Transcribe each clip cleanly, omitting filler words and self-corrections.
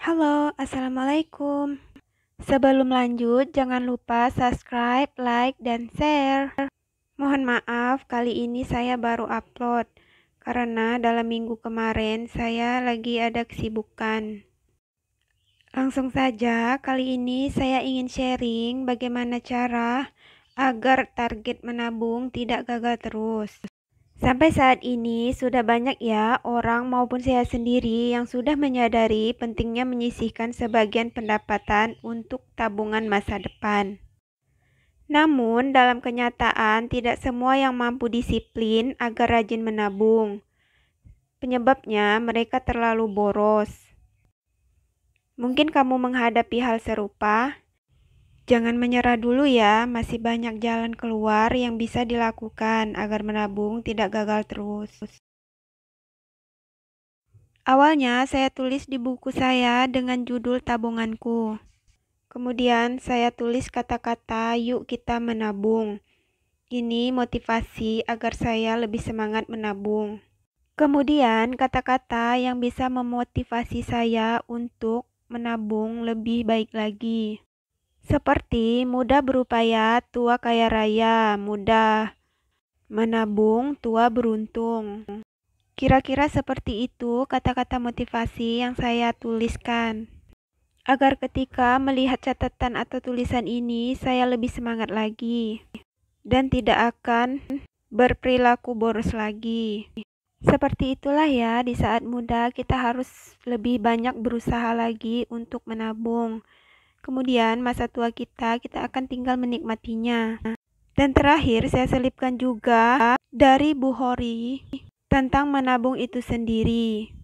Halo, Assalamualaikum. Sebelum lanjut, jangan lupa subscribe, like, dan share. Mohon maaf, kali ini saya baru upload, karena dalam minggu kemarin saya lagi ada kesibukan. Langsung saja, kali ini saya ingin sharing bagaimana cara agar target menabung tidak gagal terus. Sampai saat ini sudah banyak ya orang maupun saya sendiri yang sudah menyadari pentingnya menyisihkan sebagian pendapatan untuk tabungan masa depan. Namun dalam kenyataan tidak semua yang mampu disiplin agar rajin menabung. Penyebabnya mereka terlalu boros. Mungkin kamu menghadapi hal serupa. Jangan menyerah dulu ya, masih banyak jalan keluar yang bisa dilakukan agar menabung tidak gagal terus. Awalnya saya tulis di buku saya dengan judul tabunganku. Kemudian saya tulis kata-kata yuk kita menabung. Ini motivasi agar saya lebih semangat menabung. Kemudian kata-kata yang bisa memotivasi saya untuk menabung lebih baik lagi. Seperti mudah berupaya, tua kaya raya, mudah menabung, tua beruntung. Kira-kira seperti itu kata-kata motivasi yang saya tuliskan. Agar ketika melihat catatan atau tulisan ini, saya lebih semangat lagi. Dan tidak akan berperilaku boros lagi. Seperti itulah ya, di saat muda kita harus lebih banyak berusaha lagi untuk menabung. Kemudian masa tua kita akan tinggal menikmatinya. Dan terakhir saya selipkan juga dari Bu Hori tentang menabung itu sendiri.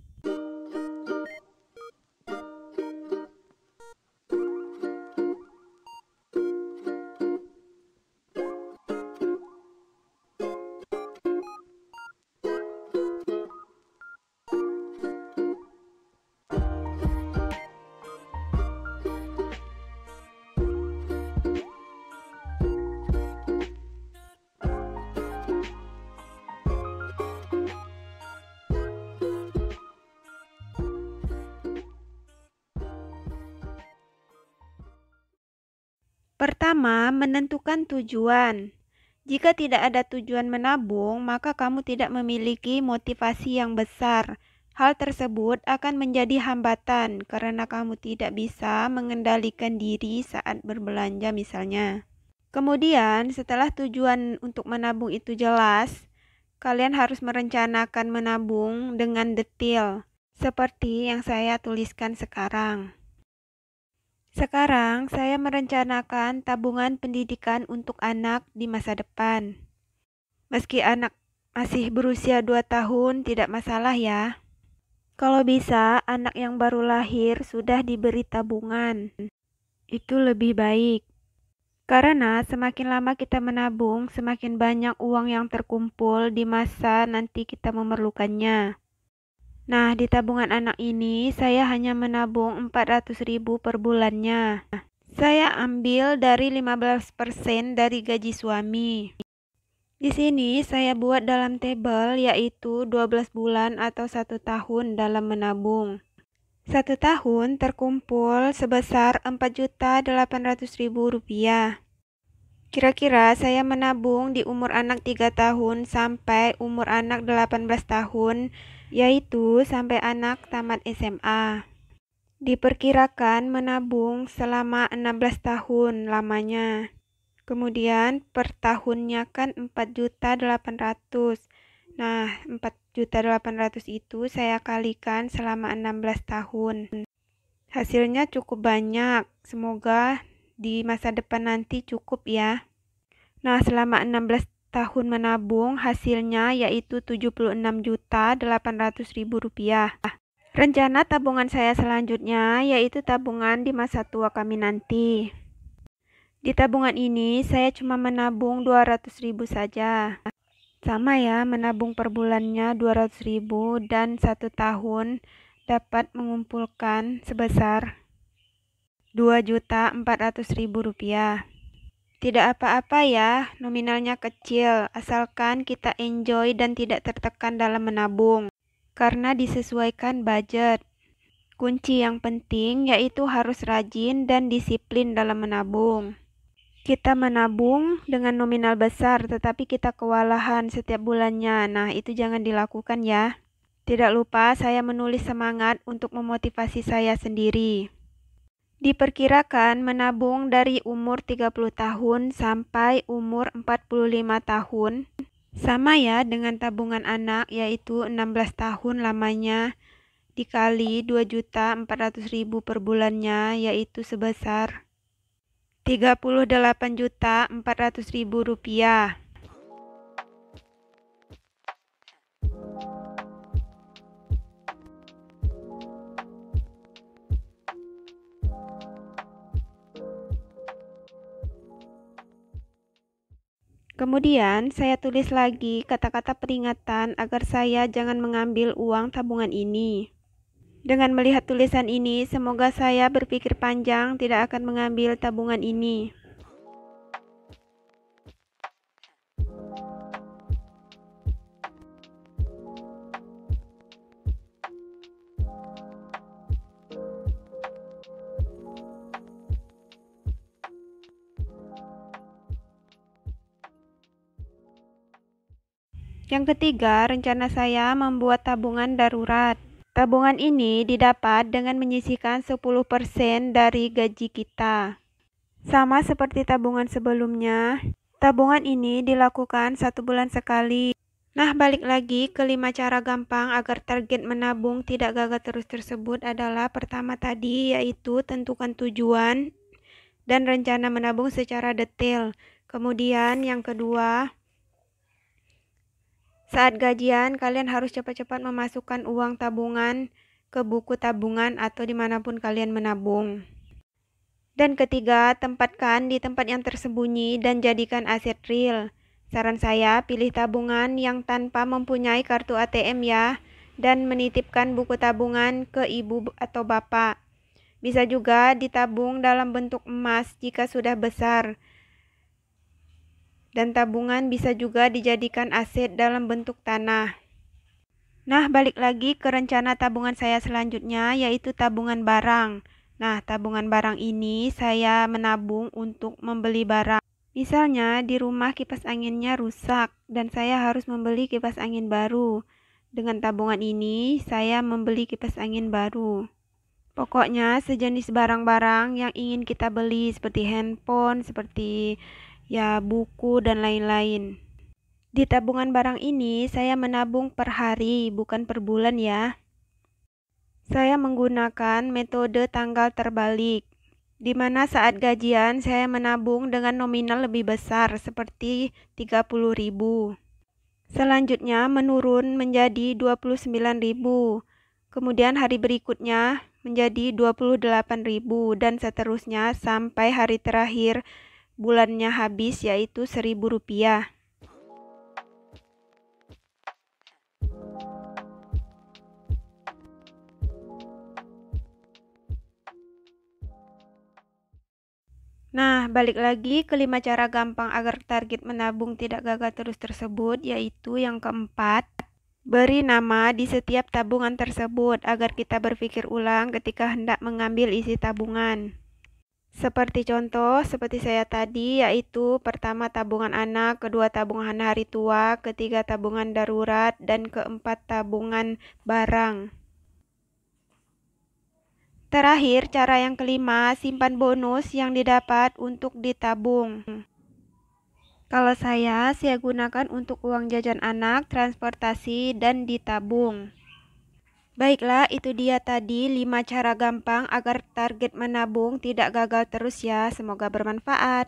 Pertama, menentukan tujuan. Jika tidak ada tujuan menabung, maka kamu tidak memiliki motivasi yang besar. Hal tersebut akan menjadi hambatan karena kamu tidak bisa mengendalikan diri saat berbelanja misalnya. Kemudian, setelah tujuan untuk menabung itu jelas, kalian harus merencanakan menabung dengan detail, seperti yang saya tuliskan sekarang. Sekarang, saya merencanakan tabungan pendidikan untuk anak di masa depan. Meski anak masih berusia 2 tahun, tidak masalah ya. Kalau bisa, anak yang baru lahir sudah diberi tabungan. Itu lebih baik. Karena semakin lama kita menabung, semakin banyak uang yang terkumpul di masa nanti kita memerlukannya. Nah, di tabungan anak ini saya hanya menabung 400.000 per bulannya. Saya ambil dari 15% dari gaji suami. Di sini saya buat dalam tabel yaitu 12 bulan atau 1 tahun dalam menabung. 1 tahun terkumpul sebesar Rp4.800.000. Kira-kira saya menabung di umur anak 3 tahun sampai umur anak 18 tahun, yaitu sampai anak tamat SMA. Diperkirakan menabung selama 16 tahun lamanya. Kemudian per tahunnya kan 4.800.000. Nah, 4.800.000 itu saya kalikan selama 16 tahun. Hasilnya cukup banyak. Semoga di masa depan nanti cukup ya. Nah, selama 16 tahun menabung, hasilnya yaitu Rp76.800.000. Rencana tabungan saya selanjutnya yaitu tabungan di masa tua kami nanti. Di tabungan ini saya cuma menabung 200.000 saja. Sama ya, menabung per bulannya 200.000 dan 1 tahun dapat mengumpulkan sebesar Rp2.400.000. Tidak apa-apa ya, nominalnya kecil, asalkan kita enjoy dan tidak tertekan dalam menabung, karena disesuaikan budget. Kunci yang penting yaitu harus rajin dan disiplin dalam menabung. Kita menabung dengan nominal besar, tetapi kita kewalahan setiap bulannya. Nah, itu jangan dilakukan ya. Tidak lupa saya menulis semangat untuk memotivasi saya sendiri. Diperkirakan menabung dari umur 30 tahun sampai umur 45 tahun. Sama ya dengan tabungan anak, yaitu 16 tahun lamanya dikali 2.400.000 per bulannya, yaitu sebesar 38.400.000 rupiah. Kemudian saya tulis lagi kata-kata peringatan agar saya jangan mengambil uang tabungan ini. Dengan melihat tulisan ini, semoga saya berpikir panjang tidak akan mengambil tabungan ini. Yang ketiga, rencana saya membuat tabungan darurat. Tabungan ini didapat dengan menyisihkan 10% dari gaji kita. Sama seperti tabungan sebelumnya, tabungan ini dilakukan 1 bulan sekali. Nah, balik lagi ke 5 cara gampang agar target menabung tidak gagal terus tersebut adalah pertama tadi, yaitu tentukan tujuan dan rencana menabung secara detail. Kemudian yang kedua, saat gajian, kalian harus cepat-cepat memasukkan uang tabungan ke buku tabungan atau dimanapun kalian menabung. Dan ketiga, tempatkan di tempat yang tersembunyi dan jadikan aset real. Saran saya, pilih tabungan yang tanpa mempunyai kartu ATM ya, dan menitipkan buku tabungan ke ibu atau bapak. Bisa juga ditabung dalam bentuk emas jika sudah besar. Dan tabungan bisa juga dijadikan aset dalam bentuk tanah. Nah, balik lagi ke rencana tabungan saya selanjutnya, yaitu tabungan barang. Nah, tabungan barang ini saya menabung untuk membeli barang. Misalnya, di rumah kipas anginnya rusak dan saya harus membeli kipas angin baru. Dengan tabungan ini, saya membeli kipas angin baru. Pokoknya, sejenis barang-barang yang ingin kita beli seperti handphone, seperti ya buku dan lain-lain. Di tabungan barang ini saya menabung per hari, bukan per bulan ya. Saya menggunakan metode tanggal terbalik, di mana saat gajian saya menabung dengan nominal lebih besar seperti 30.000. Selanjutnya menurun menjadi 29.000. Kemudian hari berikutnya menjadi 28.000 dan seterusnya sampai hari terakhir bulannya habis, yaitu 1.000 rupiah. Nah, balik lagi ke 5 cara gampang agar target menabung tidak gagal terus tersebut, yaitu yang keempat, beri nama di setiap tabungan tersebut agar kita berpikir ulang ketika hendak mengambil isi tabungan. Seperti contoh, seperti saya tadi, yaitu pertama tabungan anak, kedua tabungan hari tua, ketiga tabungan darurat, dan keempat tabungan barang. Terakhir, cara yang kelima, simpan bonus yang didapat untuk ditabung. Kalau saya gunakan untuk uang jajan anak, transportasi, dan ditabung. Baiklah, itu dia tadi 5 cara gampang agar target menabung tidak gagal terus ya. Semoga bermanfaat.